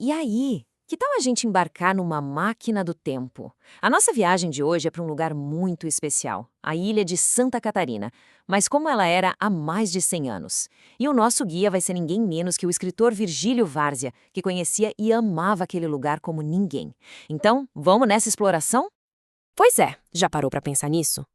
E aí, que tal a gente embarcar numa máquina do tempo? A nossa viagem de hoje é para um lugar muito especial, a ilha de Santa Catarina, mas como ela era há mais de 100 anos. E o nosso guia vai ser ninguém menos que o escritor Virgílio Várzea, que conhecia e amava aquele lugar como ninguém. Então, vamos nessa exploração? Pois é, já parou para pensar nisso?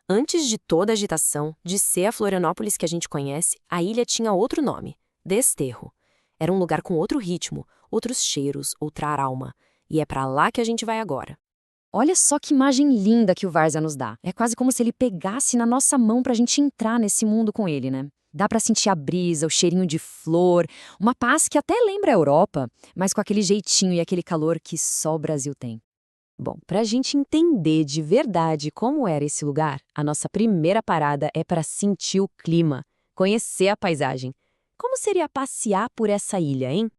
Antes de toda a agitação, de ser a Florianópolis que a gente conhece, a ilha tinha outro nome: Desterro. Era um lugar com outro ritmo, outros cheiros, outra alma. E é para lá que a gente vai agora. Olha só que imagem linda que o Várzea nos dá. É quase como se ele pegasse na nossa mão pra gente entrar nesse mundo com ele, né? Dá pra sentir a brisa, o cheirinho de flor, uma paz que até lembra a Europa, mas com aquele jeitinho e aquele calor que só o Brasil tem. Bom, para a gente entender de verdade como era esse lugar, a nossa primeira parada é para sentir o clima, conhecer a paisagem. Como seria passear por essa ilha, hein?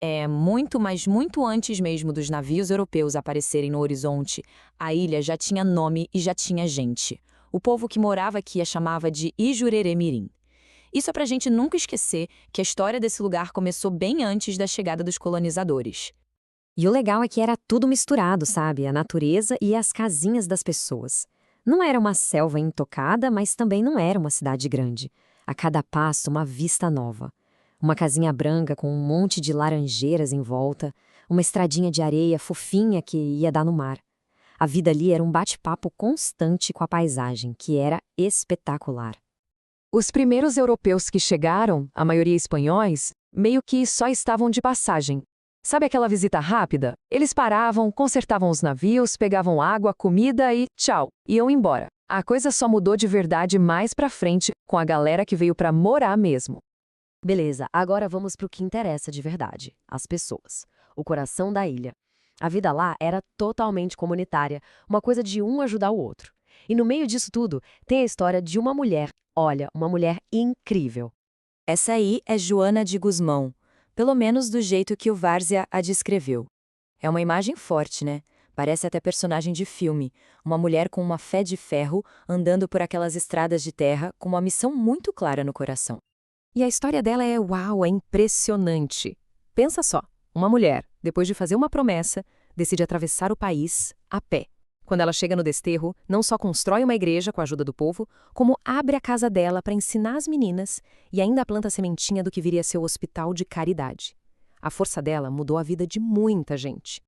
É muito, mas muito antes mesmo dos navios europeus aparecerem no horizonte, a ilha já tinha nome e já tinha gente. O povo que morava aqui a chamava de Ijurerê-mirim. Isso é pra gente nunca esquecer que a história desse lugar começou bem antes da chegada dos colonizadores. E o legal é que era tudo misturado, sabe? A natureza e as casinhas das pessoas. Não era uma selva intocada, mas também não era uma cidade grande. A cada passo, uma vista nova. Uma casinha branca com um monte de laranjeiras em volta, uma estradinha de areia fofinha que ia dar no mar. A vida ali era um bate-papo constante com a paisagem, que era espetacular. Os primeiros europeus que chegaram, a maioria espanhóis, meio que só estavam de passagem. Sabe aquela visita rápida? Eles paravam, consertavam os navios, pegavam água, comida e tchau, iam embora. A coisa só mudou de verdade mais pra frente com a galera que veio pra morar mesmo. Beleza, agora vamos para o que interessa de verdade: as pessoas. O coração da ilha. A vida lá era totalmente comunitária, uma coisa de um ajudar o outro. E no meio disso tudo, tem a história de uma mulher, olha, uma mulher incrível. Essa aí é Joana de Gusmão, pelo menos do jeito que o Várzea a descreveu. É uma imagem forte, né? Parece até personagem de filme. Uma mulher com uma fé de ferro andando por aquelas estradas de terra com uma missão muito clara no coração. E a história dela é uau, é impressionante. Pensa só, uma mulher, depois de fazer uma promessa, decide atravessar o país a pé. Quando ela chega no desterro, não só constrói uma igreja com a ajuda do povo, como abre a casa dela para ensinar as meninas e ainda planta a sementinha do que viria a ser o hospital de caridade. A força dela mudou a vida de muita gente.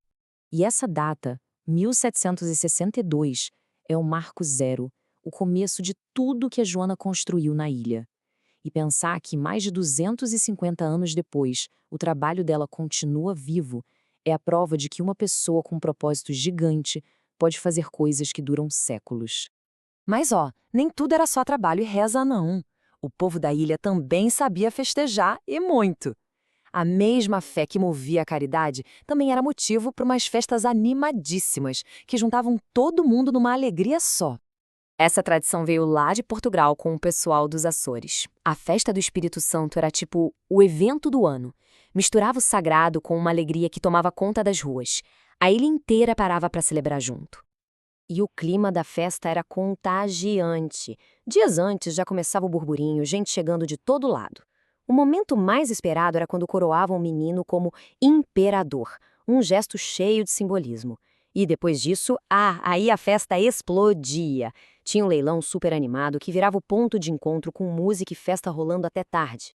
E essa data, 1762, é o marco zero, o começo de tudo que a Joana construiu na ilha. E pensar que mais de 250 anos depois, o trabalho dela continua vivo, é a prova de que uma pessoa com um propósito gigante pode fazer coisas que duram séculos. Mas ó, nem tudo era só trabalho e reza, não. O povo da ilha também sabia festejar e muito. A mesma fé que movia a caridade também era motivo para umas festas animadíssimas, que juntavam todo mundo numa alegria só. Essa tradição veio lá de Portugal com o pessoal dos Açores. A festa do Espírito Santo era tipo o evento do ano. Misturava o sagrado com uma alegria que tomava conta das ruas. A ilha inteira parava para celebrar junto. E o clima da festa era contagiante. Dias antes já começava o burburinho, gente chegando de todo lado. O momento mais esperado era quando coroavam o menino como imperador, um gesto cheio de simbolismo. E depois disso, aí a festa explodia. Tinha um leilão super animado que virava o ponto de encontro com música e festa rolando até tarde.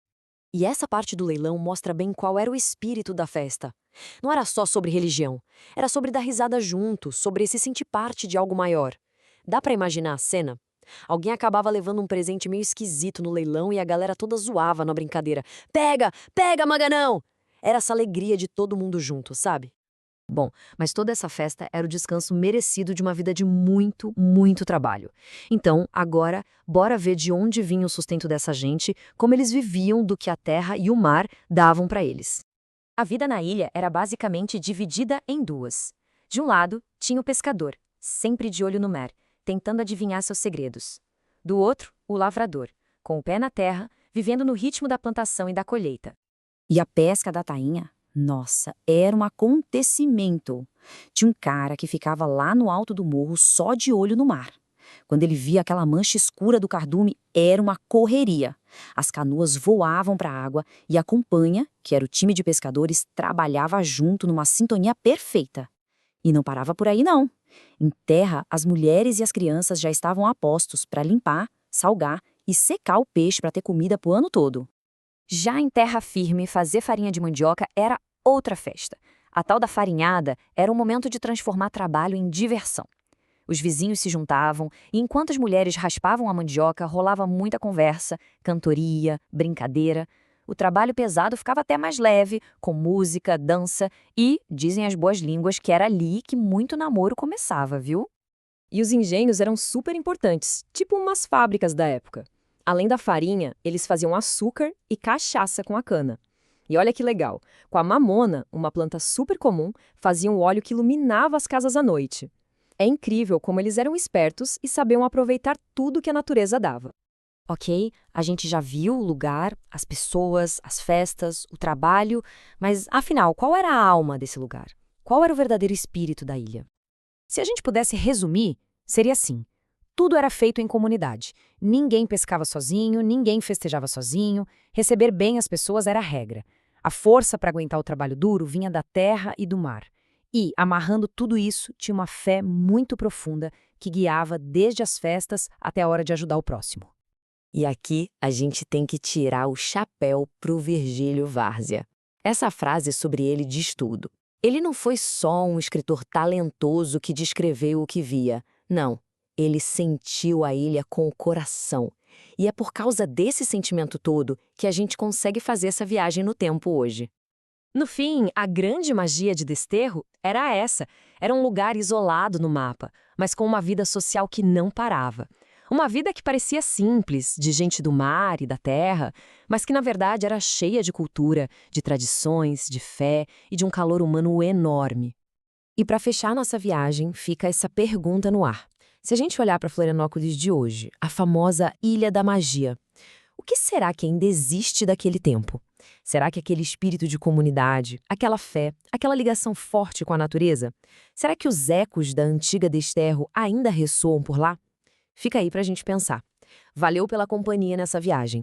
E essa parte do leilão mostra bem qual era o espírito da festa. Não era só sobre religião, era sobre dar risada junto, sobre se sentir parte de algo maior. Dá pra imaginar a cena? Alguém acabava levando um presente meio esquisito no leilão e a galera toda zoava na brincadeira. Pega, pega, Maganão! Era essa alegria de todo mundo junto, sabe? Bom, mas toda essa festa era o descanso merecido de uma vida de muito, muito trabalho. Então, agora, bora ver de onde vinha o sustento dessa gente, como eles viviam do que a terra e o mar davam para eles. A vida na ilha era basicamente dividida em duas. De um lado, tinha o pescador, sempre de olho no mar, tentando adivinhar seus segredos. Do outro, o lavrador, com o pé na terra, vivendo no ritmo da plantação e da colheita. E a pesca da tainha? Nossa, era um acontecimento. Tinha um cara que ficava lá no alto do morro só de olho no mar. Quando ele via aquela mancha escura do cardume, era uma correria. As canoas voavam para a água e a companhia, que era o time de pescadores, trabalhava junto numa sintonia perfeita. E não parava por aí, não. Em terra, as mulheres e as crianças já estavam a postos para limpar, salgar e secar o peixe para ter comida pro ano todo. Já em terra firme, fazer farinha de mandioca era outra festa. A tal da farinhada era um momento de transformar trabalho em diversão. Os vizinhos se juntavam e enquanto as mulheres raspavam a mandioca, rolava muita conversa, cantoria, brincadeira. O trabalho pesado ficava até mais leve, com música, dança e, dizem as boas línguas, que era ali que muito namoro começava, viu? E os engenhos eram super importantes, tipo umas fábricas da época. Além da farinha, eles faziam açúcar e cachaça com a cana. E olha que legal, com a mamona, uma planta super comum, faziam o óleo que iluminava as casas à noite. É incrível como eles eram espertos e sabiam aproveitar tudo que a natureza dava. Ok, a gente já viu o lugar, as pessoas, as festas, o trabalho, mas afinal, qual era a alma desse lugar? Qual era o verdadeiro espírito da ilha? Se a gente pudesse resumir, seria assim: tudo era feito em comunidade. Ninguém pescava sozinho, ninguém festejava sozinho, receber bem as pessoas era a regra. A força para aguentar o trabalho duro vinha da terra e do mar. E, amarrando tudo isso, tinha uma fé muito profunda que guiava desde as festas até a hora de ajudar o próximo. E aqui a gente tem que tirar o chapéu pro Virgílio Várzea. Essa frase sobre ele diz tudo. Ele não foi só um escritor talentoso que descreveu o que via. Não, ele sentiu a ilha com o coração. E é por causa desse sentimento todo que a gente consegue fazer essa viagem no tempo hoje. No fim, a grande magia de Desterro era essa. Era um lugar isolado no mapa, mas com uma vida social que não parava. Uma vida que parecia simples, de gente do mar e da terra, mas que na verdade era cheia de cultura, de tradições, de fé e de um calor humano enorme. E para fechar nossa viagem, fica essa pergunta no ar. Se a gente olhar para Florianópolis de hoje, a famosa Ilha da Magia, o que será que ainda existe daquele tempo? Será que aquele espírito de comunidade, aquela fé, aquela ligação forte com a natureza? Será que os ecos da antiga Desterro ainda ressoam por lá? Fica aí para a gente pensar. Valeu pela companhia nessa viagem.